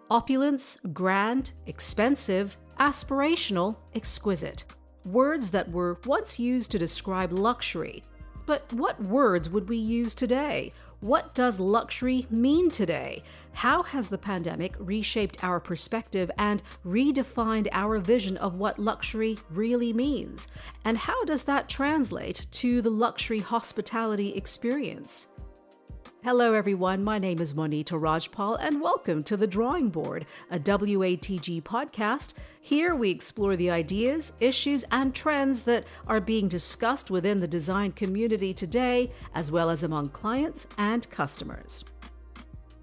Opulence, grand, expensive, aspirational, exquisite. Words that were once used to describe luxury. But what words would we use today? What does luxury mean today? How has the pandemic reshaped our perspective and redefined our vision of what luxury really means? And how does that translate to the luxury hospitality experience? Hello everyone, my name is Monita Rajpal and welcome to The Drawing Board, a WATG podcast. Here we explore the ideas, issues and trends that are being discussed within the design community today, as well as among clients and customers.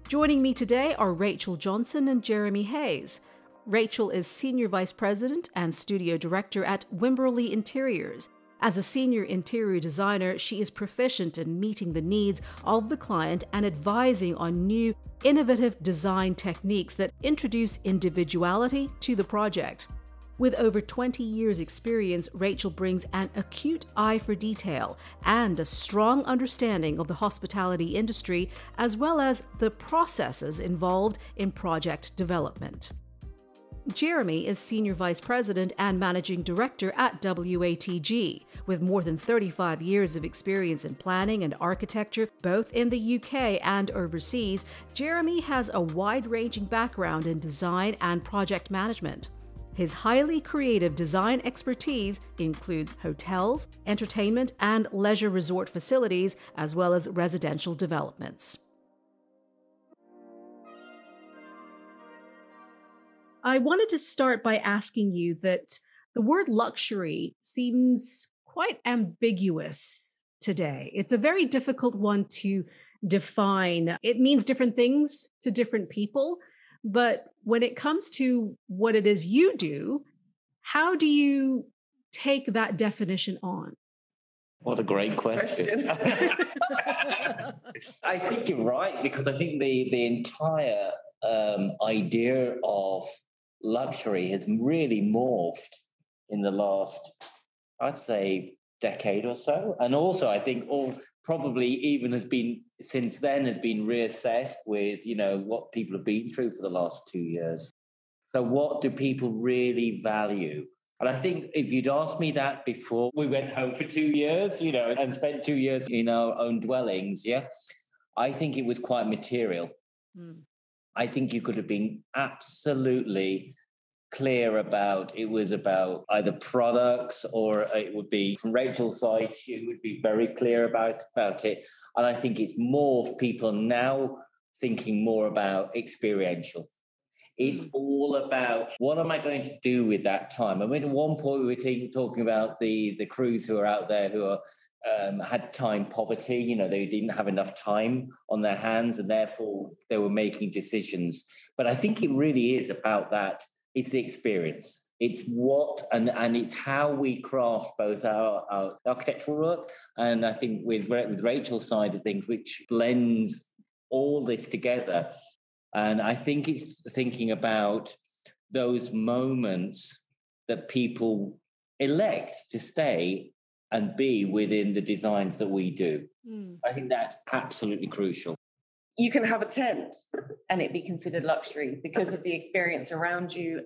Joining me today are Rachel Johnson and Jeremy Hayes. Rachel is Senior Vice President and Studio Director at Wimberly Interiors. As a senior interior designer, she is proficient in meeting the needs of the client and advising on new, innovative design techniques that introduce individuality to the project. With over 20 years' experience, Rachel brings an acute eye for detail and a strong understanding of the hospitality industry, as well as the processes involved in project development. Jeremy is Senior Vice President and Managing Director at WATG. With more than 35 years of experience in planning and architecture, both in the UK and overseas, Jeremy has a wide-ranging background in design and project management. His highly creative design expertise includes hotels, entertainment, and leisure resort facilities, as well as residential developments. I wanted to start by asking you that the word luxury seems quite ambiguous today. It's a very difficult one to define. It means different things to different people, but when it comes to what it is you do, how do you take that definition on? What a great question. I think you're right, because I think the entire idea of luxury has really morphed in the last, I'd say, decade or so. And also, I think probably even has been since then has been reassessed with, what people have been through for the last 2 years. So what do people really value? And I think if you'd asked me that before we went home for 2 years, and spent 2 years in our own dwellings, I think it was quite material. I think you could have been absolutely clear about it was about either products, or it would be from Rachel's side, she would be very clear about it. And I think it's more of people now thinking more about experiential. It's all about what am I going to do with that time? I mean, at one point we were talking about the crews who are out there who are had time poverty. They didn't have enough time on their hands, and therefore they were making decisions. But I think it really is about that. It's the experience. It's what, and it's how we craft both our architectural work, and I think with Rachel's side of things, which blends all this together. And I think it's thinking about those moments that people elect to stay and be within the designs that we do. I think that's absolutely crucial. You can have a tent and it be considered luxury because of the experience around you.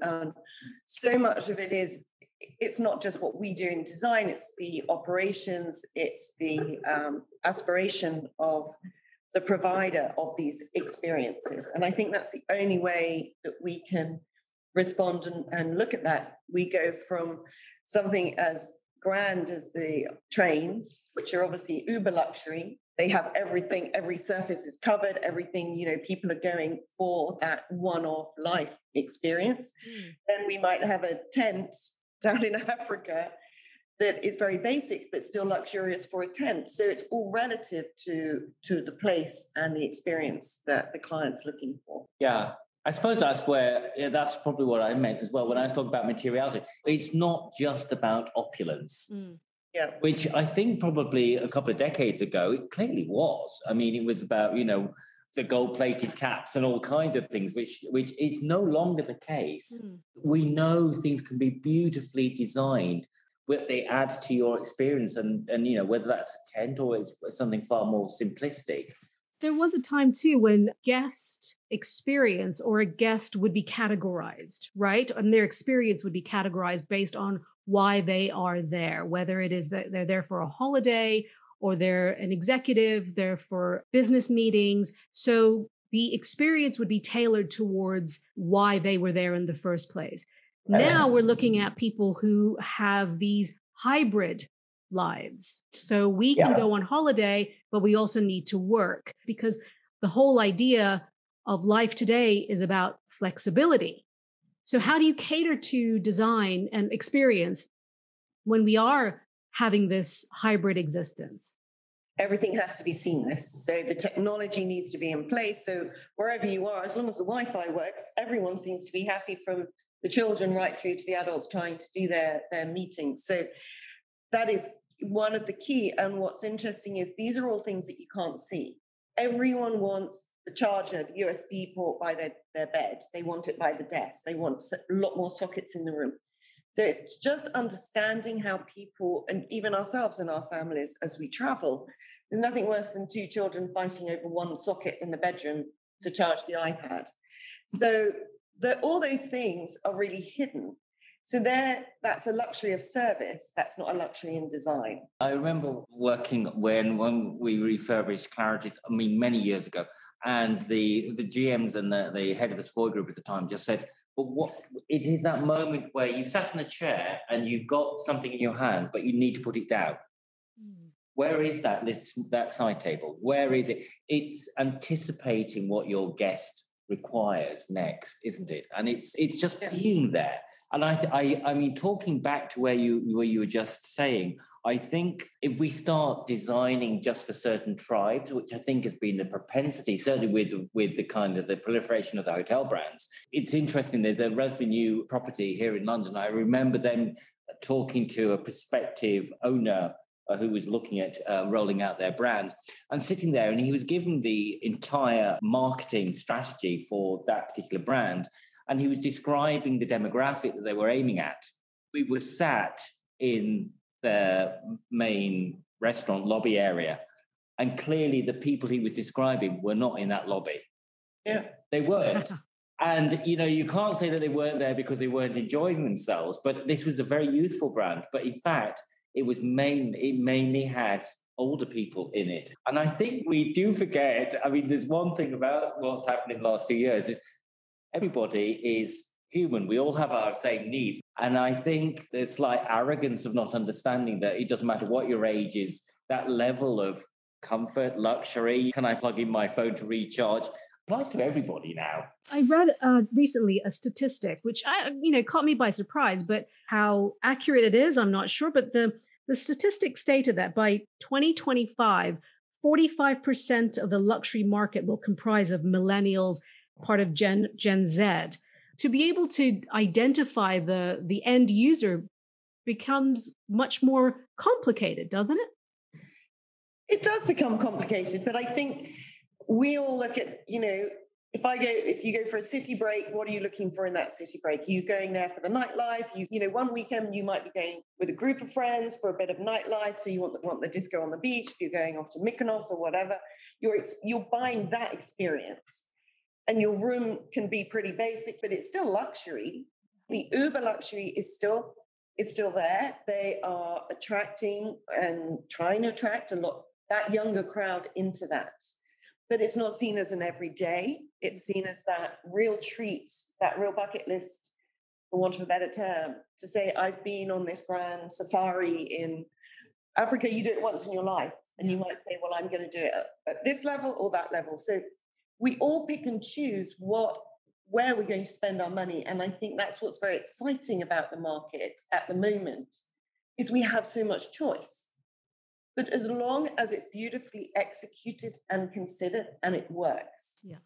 So much of it it's not just what we do in design, it's the operations, it's the aspiration of the provider of these experiences. And I think that's the only way that we can respond and look at that. We go from something as grand as the trains, which are obviously uber luxury. They have everything, every surface is covered, everything, people are going for that one-off life experience. Then we might have a tent down in Africa that is very basic, but still luxurious for a tent. So it's all relative to the place and the experience that the client's looking for. Yeah. I suppose that's probably what I meant as well when I was talking about materiality. It's not just about opulence. Yeah. Which I think probably a couple of decades ago, it clearly was. I mean, it was about, the gold-plated taps and all kinds of things, which is no longer the case. We know things can be beautifully designed, but they add to your experience. And whether that's a tent or it's something far more simplistic, There was a time too when guest experience or a guest would be categorized, right? And their experience would be categorized based on why they are there, whether it is that they're there for a holiday or they're an executive, they're for business meetings. So the experience would be tailored towards why they were there in the first place. Now we're looking at people who have these hybrid lives. So we can go on holiday, but we also need to work, because the whole idea of life today is about flexibility. So how do you cater to design and experience when we are having this hybrid existence? Everything has to be seamless. So the technology needs to be in place. So wherever you are, as long as the Wi-Fi works, everyone seems to be happy, from the children right through to the adults trying to do their meetings. So that is one of the key. And what's interesting is these are all things that you can't see. Everyone wants the charger, the USB port by their bed. They want it by the desk. They want a lot more sockets in the room. So it's just understanding how people, and even ourselves and our families as we travel, there's nothing worse than two children fighting over one socket in the bedroom to charge the iPad. So all those things are really hidden. So that's a luxury of service. That's not a luxury in design. I remember working when we refurbished Claridge's, many years ago, and the GMs and the head of the Savoy group at the time just said, but what it is that moment where you sat in a chair and you've got something in your hand, but you need to put it down. Where is that side table? Where is it? It's anticipating what your guest requires next, isn't it? And it's just being there. And I mean, talking back to where you were just saying, I think if we start designing just for certain tribes, which I think has been the propensity, certainly with the kind of the proliferation of the hotel brands, it's interesting. There's a relatively new property here in London. I remember them talking to a prospective owner who was looking at rolling out their brand, and sitting there, and he was given the entire marketing strategy for that particular brand. And he was describing the demographic that they were aiming at. We were sat in the main restaurant lobby area, and clearly the people he was describing were not in that lobby. Yeah. They weren't. And, you can't say that they weren't there because they weren't enjoying themselves, but this was a very youthful brand. But in fact, it mainly had older people in it. And I think we do forget, there's one thing about what's happened in the last 2 years is everybody is human. We all have our same needs. And I think there's slight arrogance of not understanding that it doesn't matter what your age is, that level of comfort, luxury, can I plug in my phone to recharge, applies to everybody now. I read recently a statistic, which caught me by surprise, but how accurate it is, I'm not sure. But the statistic stated that by 2025, 45% of the luxury market will comprise of millennials, part of Gen Z. To be able to identify the end user becomes much more complicated, doesn't it? It does become complicated, but I think we all look at, if you go for a city break, what are you looking for in that city break? Are you going there for the nightlife? One weekend you might be going with a group of friends for a bit of nightlife, so you want the disco on the beach. If you're going off to Mykonos or whatever, you're buying that experience. And your room can be pretty basic, but it's still luxury. The Uber luxury is still there. They are attracting and trying to attract that younger crowd into that. But it's not seen as an everyday. It's seen as that real treat, that real bucket list, for want of a better term, to say, I've been on this grand safari in Africa. You do it once in your life. And you might say, well, I'm going to do it at this level or that level. So we all pick and choose where we're going to spend our money. And I think that's what's very exciting about the market at the moment, is we have so much choice. But as long as it's beautifully executed and considered and it works. Yeah.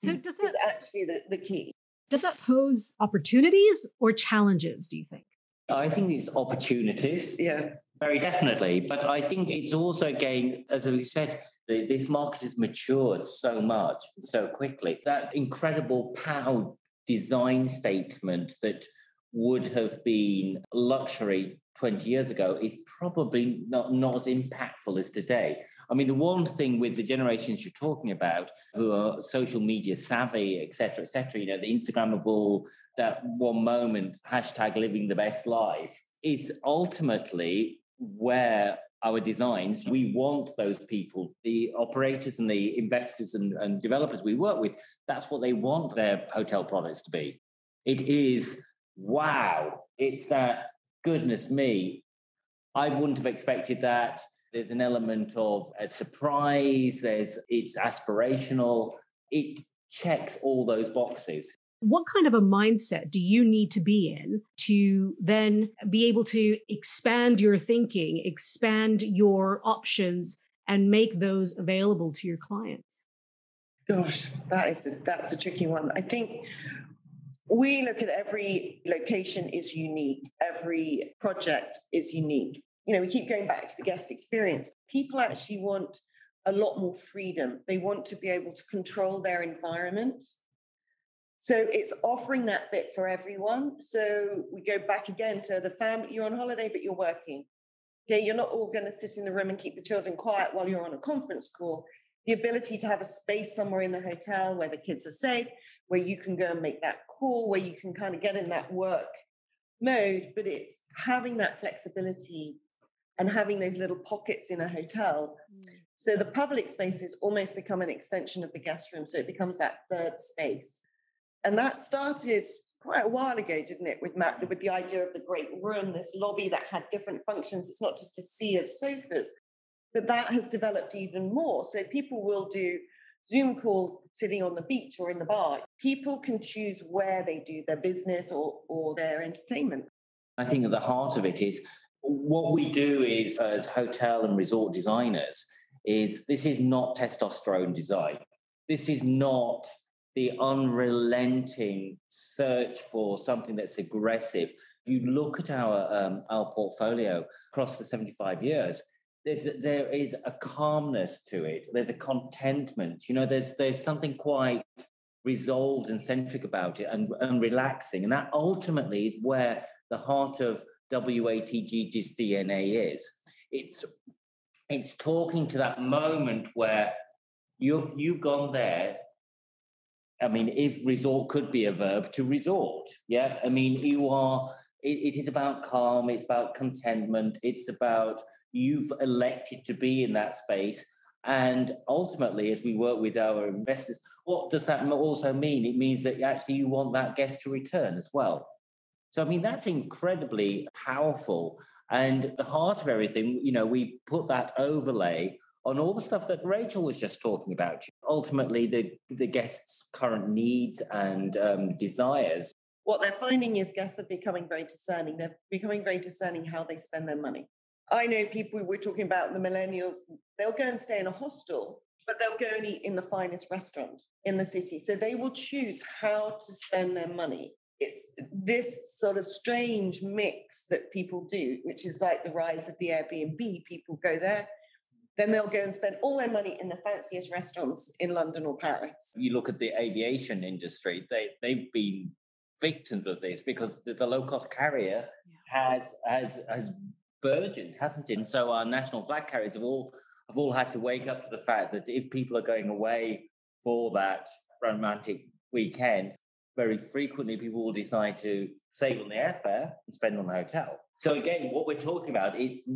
So does that actually the key? Does that pose opportunities or challenges, do you think? I think it's opportunities. Yeah. Very definitely. But I think it's also, again, as we said, this market has matured so much, so quickly. That incredible POW design statement that would have been luxury 20 years ago is probably not as impactful as today. I mean, the one thing with the generations you're talking about who are social media savvy, et cetera, the Instagrammable, that one moment, hashtag living the best life, is ultimately where our designs, we want those people, the operators and the investors and developers we work with, that's what they want their hotel products to be. It is, wow, it's that, goodness me, I wouldn't have expected that. There's an element of a surprise, it's aspirational, it checks all those boxes. What kind of a mindset do you need to be in to then be able to expand your thinking, expand your options, and make those available to your clients? Gosh, that's a tricky one. I think we look at every location is unique. Every project is unique. We keep going back to the guest experience. People actually want a lot more freedom. They want to be able to control their environment. So it's offering that bit for everyone. So we go back again to the family. You're on holiday, but you're working. Okay, you're not all going to sit in the room and keep the children quiet while you're on a conference call. The ability to have a space somewhere in the hotel where the kids are safe, where you can go and make that call, where you can kind of get in that work mode. But it's having that flexibility and having those little pockets in a hotel. So the public spaces almost become an extension of the guest room. So it becomes that third space. And that started quite a while ago, didn't it, with the idea of the great room, this lobby that had different functions. It's not just a sea of sofas, but that has developed even more. So people will do Zoom calls sitting on the beach or in the bar. People can choose where they do their business or their entertainment. I think at the heart of it is what we do is, as hotel and resort designers, this is not testosterone design. This is not the unrelenting search for something that's aggressive. If you look at our portfolio across the 75 years, there is a calmness to it. There's a contentment. There's something quite resolved and centric about it and relaxing. And that ultimately is where the heart of WATG's DNA is. It's talking to that moment where you've gone there. I mean, if resort could be a verb, to resort. Yeah. I mean, it is about calm. It's about contentment. It's about you've elected to be in that space. And ultimately, as we work with our investors, what does that also mean? It means that actually you want that guest to return as well. So, I mean, that's incredibly powerful. And at the heart of everything, we put that overlay on all the stuff that Rachel was just talking about. Ultimately, the guests' current needs and desires. What they're finding is guests are becoming very discerning. They're becoming very discerning how they spend their money. I know people, we're talking about the millennials, they'll go and stay in a hostel, but they'll go and eat in the finest restaurant in the city. So they will choose how to spend their money. It's this sort of strange mix that people do, which is like the rise of the Airbnb. People go there, then they'll go and spend all their money in the fanciest restaurants in London or Paris. You look at the aviation industry, they've been victims of this because the low-cost carrier has burgeoned, hasn't it? And so our national flag carriers have all had to wake up to the fact that if people are going away for that romantic weekend, very frequently people will decide to save on the airfare and spend on the hotel. So again, what we're talking about is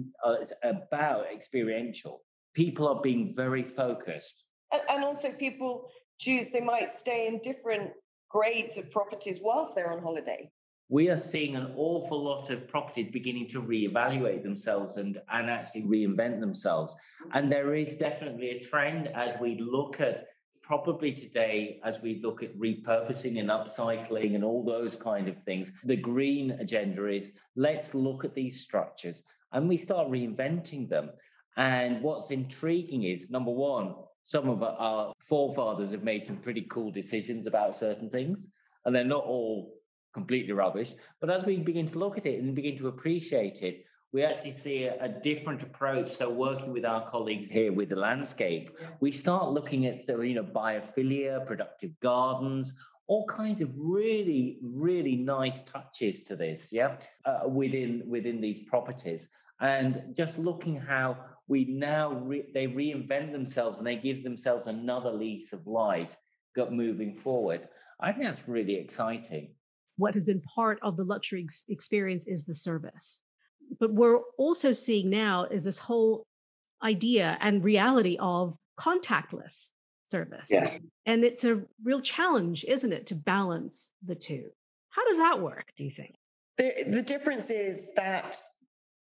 about experiential. People are being very focused. And also people choose, they might stay in different grades of properties whilst they're on holiday. We are seeing an awful lot of properties beginning to reevaluate themselves and actually reinvent themselves. And there is definitely a trend as we look at, probably today, as we look at repurposing and upcycling and all those kind of things. The green agenda is, let's look at these structures and we start reinventing them. And what's intriguing is, number one, some of our forefathers have made some pretty cool decisions about certain things, and they're not all completely rubbish. But as we begin to look at it and begin to appreciate it, we actually see a different approach. So working with our colleagues here with the landscape, we start looking at biophilia, productive gardens, all kinds of really, really nice touches to this, within these properties. And just looking how we now, they reinvent themselves and they give themselves another lease of life moving forward. I think that's really exciting. What has been part of the luxury experience is the service. But we're also seeing now is this whole idea and reality of contactless service. Yes. And it's a real challenge, isn't it, to balance the two? How does that work, do you think? The difference is that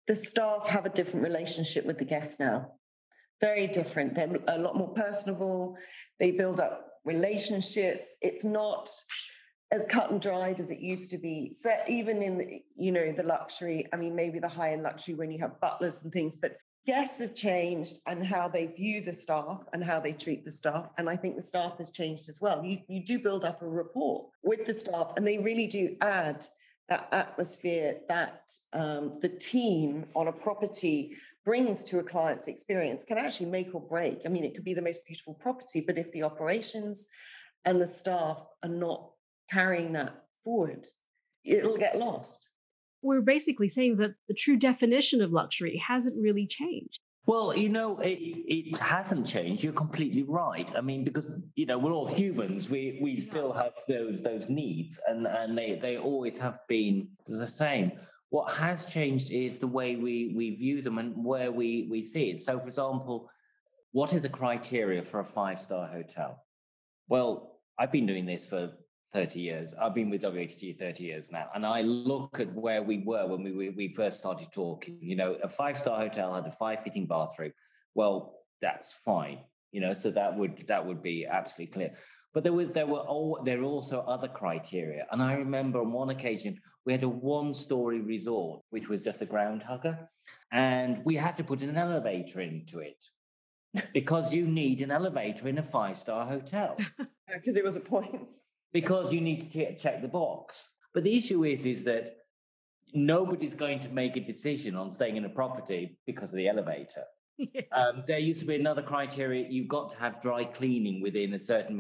the staff have a different relationship with the guests now. Very different. They're a lot more personable. They build up relationships. It's not as cut and dried as it used to be. So even in, the luxury, I mean, maybe the high-end luxury when you have butlers and things, but guests have changed and how they view the staff and how they treat the staff. And I think the staff has changed as well. You do build up a rapport with the staff, and they really do add that atmosphere that the team on a property brings to a client's experience can actually make or break. I mean, it could be the most beautiful property, but if the operations and the staff are not carrying that forward, it'll get lost. We're basically saying that the true definition of luxury hasn't really changed. Well, it hasn't changed. You're completely right. I mean, because, we're all humans. We still have those needs, and they always have been the same. What has changed is the way we view them and where we see it. So, for example, what is the criteria for a 5-star hotel? Well, I've been doing this for 30 years. I've been with WATG 30 years now. And I look at where we were when we first started talking. A 5-star hotel had a 5-fitting bathroom. Well, that's fine. So that would be absolutely clear. But there were also other criteria. And I remember on one occasion, we had a 1-story resort, which was just a ground hugger. And we had to put an elevator into it because you need an elevator in a 5-star hotel. Because it was a point. Because you need to check the box. But the issue is that nobody's going to make a decision on staying in a property because of the elevator. Yeah. There used to be another criteria. You've got to have dry cleaning within a certain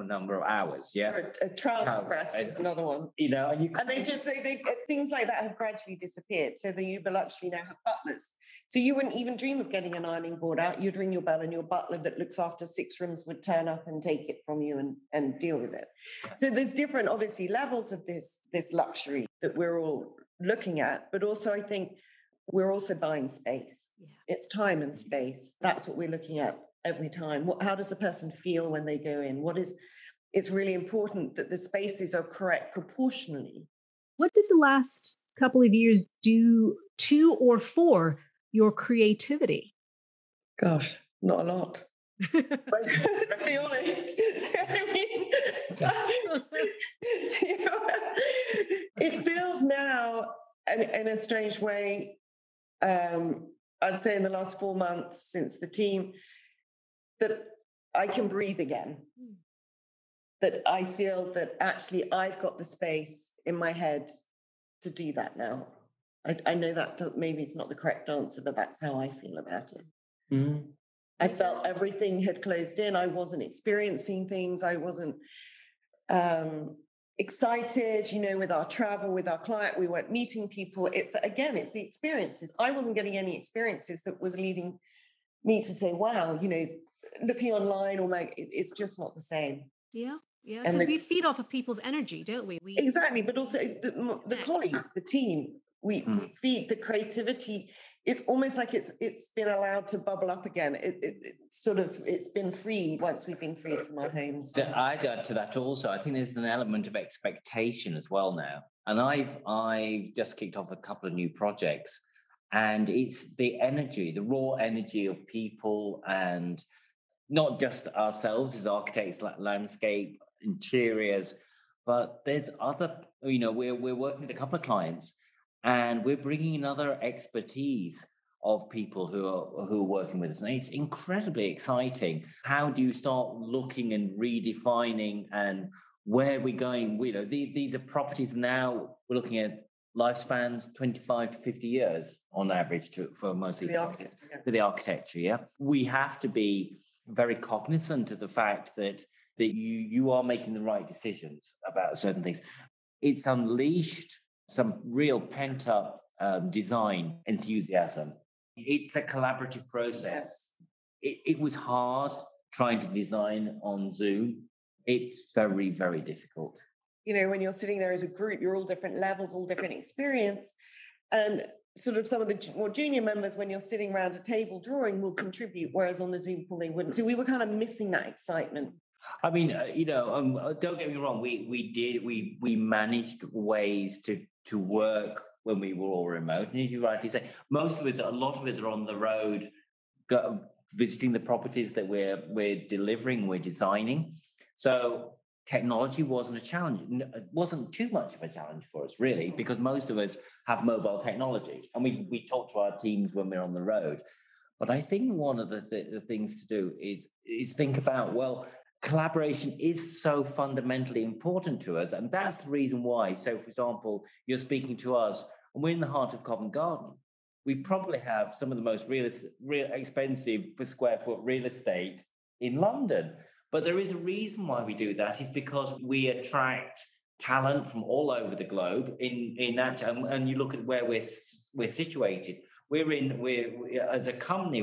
number of hours. Yeah, a trouser press is another one. And they just say things like that have gradually disappeared. So the Uber luxury now have butlers. So you wouldn't even dream of getting an ironing board out. You'd ring your bell, and your butler that looks after 6 rooms would turn up and take it from you and deal with it. So there's different, obviously, levels of this luxury that we're all looking at. But also, I think we're also buying space. Yeah. It's time and space. That's what we're looking at every time. How does a person feel when they go in? It's really important that the spaces are correct proportionally. What did the last couple of years do to or for your creativity? Gosh, not a lot. To be honest. It feels now, in a strange way, I'd say in the last 4 months since the team, that I can breathe again. That I feel that actually I've got the space in my head to do that now. I know that maybe it's not the correct answer, but that's how I feel about it. Mm-hmm. I felt everything had closed in. I wasn't experiencing things. I wasn't excited, with our travel, with our client. We weren't meeting people. It's the experiences. I wasn't getting any experiences that was leading me to say, wow, looking online, it's just not the same. Yeah. Yeah, because we feed off of people's energy, don't we? Exactly, but also the colleagues, the team. We feed the creativity. It's almost like it's been allowed to bubble up again. It's been freed once we've been freed from our homes. I'd add to that also. I think there's an element of expectation as well now. And I've just kicked off a couple of new projects, and it's the energy, the raw energy of people, and not just ourselves as architects, like landscape, interiors, but there's other, we're working with a couple of clients, and we're bringing in other expertise of people who are working with us. And it's incredibly exciting. How do you start looking and redefining and where we're going? These are properties now, we're looking at lifespans 25 to 50 years on average for most of these properties. For the architecture, yeah. We have to be very cognizant of the fact that that you are making the right decisions about certain things. It's unleashed some real pent-up design enthusiasm. It's a collaborative process. It was hard trying to design on Zoom. It's very, very difficult. You know, when you're sitting there as a group, you're all different levels, all different experience. And sort of some of the more junior members, when you're sitting around a table drawing, will contribute, whereas on the Zoom call, they wouldn't. So we were kind of missing that excitement. I mean, don't get me wrong. We managed ways to work when we were all remote. And as you rightly say, a lot of us are on the road, visiting the properties that we're delivering, we're designing. So technology wasn't a challenge. It wasn't too much of a challenge for us, really, because most of us have mobile technology, and we talk to our teams when we're on the road. But I think one of the things to do is think about, well, collaboration is so fundamentally important to us, and that's the reason why. So, for example, you're speaking to us, and we're in the heart of Covent Garden. We probably have some of the most expensive per square foot real estate in London. But there is a reason why we do that. Is because we attract talent from all over the globe. In that, and you look at where we're situated. We're as a company.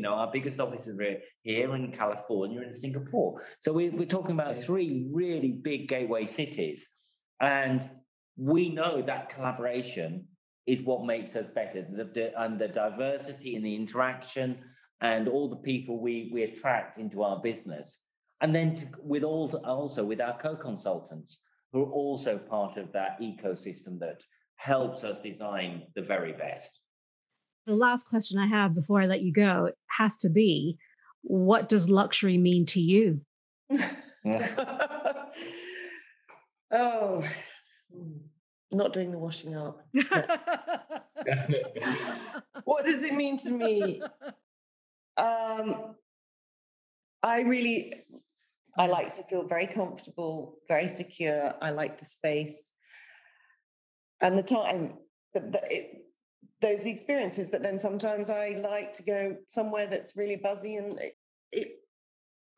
Our biggest offices are here in California and Singapore. So we're talking about 3 really big gateway cities, and we know that collaboration is what makes us better. And the diversity and the interaction and all the people we attract into our business. And then also with our co-consultants, who are also part of that ecosystem that helps us design the very best. The last question I have before I let you go has to be, what does luxury mean to you? Oh, not doing the washing up. What does it mean to me? I like to feel very comfortable, very secure. I like the space and the time, those experiences. But then sometimes I like to go somewhere that's really buzzy, and it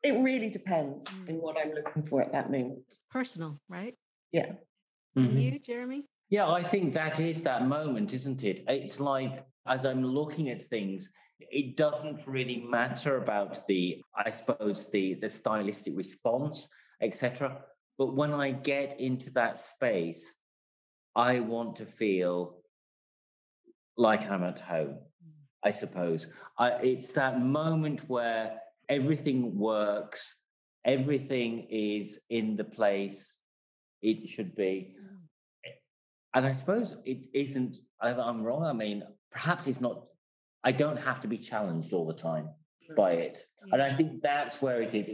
really depends in what I'm looking for at that moment. It's personal, right? Yeah. Mm-hmm. You, Jeremy? Yeah, I think that is that moment, isn't it? It's like, as I'm looking at things, it doesn't really matter about the stylistic response, etc. But when I get into that space, I want to feel like I'm at home, I suppose. It's that moment where everything works, everything is in the place it should be. And I suppose it isn't, I'm wrong. I mean, perhaps it's not, I don't have to be challenged all the time by it. Yeah. And I think that's where it is.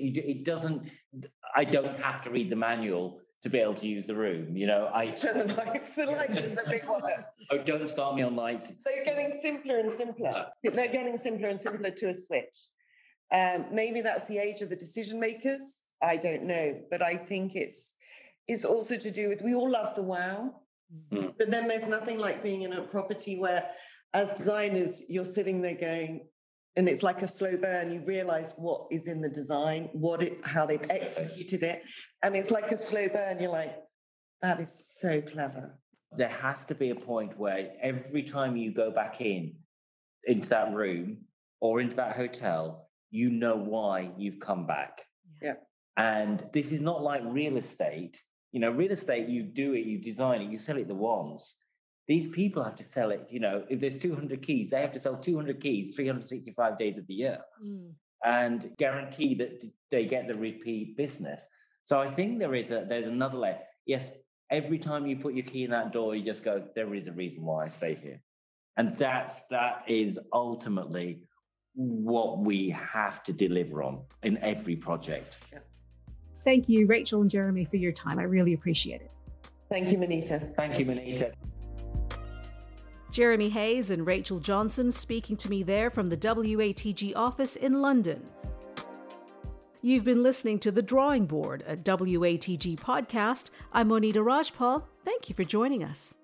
I don't have to read the manual to be able to use the room. The lights is the big one. Oh, don't start me on lights. They're getting simpler and simpler. They're getting simpler and simpler to a switch. Maybe that's the age of the decision makers. I don't know. But I think it's also to do with, we all love the wow. Mm. But then there's nothing like being in a property where, as designers, you're sitting there going, and it's like a slow burn. You realize what is in the design, how they've executed it. And it's like a slow burn. You're like, that is so clever. There has to be a point where every time you go back into that room or into that hotel, you know why you've come back. Yeah. And this is not like real estate. Real estate, you do it, you design it, you sell it the once. These people have to sell it, if there's 200 keys, they have to sell 200 keys 365 days of the year and guarantee that they get the repeat business. So I think there's another layer. Yes, every time you put your key in that door, you just go, there is a reason why I stay here. And that is ultimately what we have to deliver on in every project. Yeah. Thank you, Rachel and Jeremy, for your time. I really appreciate it. Thank you, Monita. Thank you, Monita. Jeremy Hayes and Rachel Johnson speaking to me there from the WATG office in London. You've been listening to The Drawing Board, a WATG podcast. I'm Monita Rajpal. Thank you for joining us.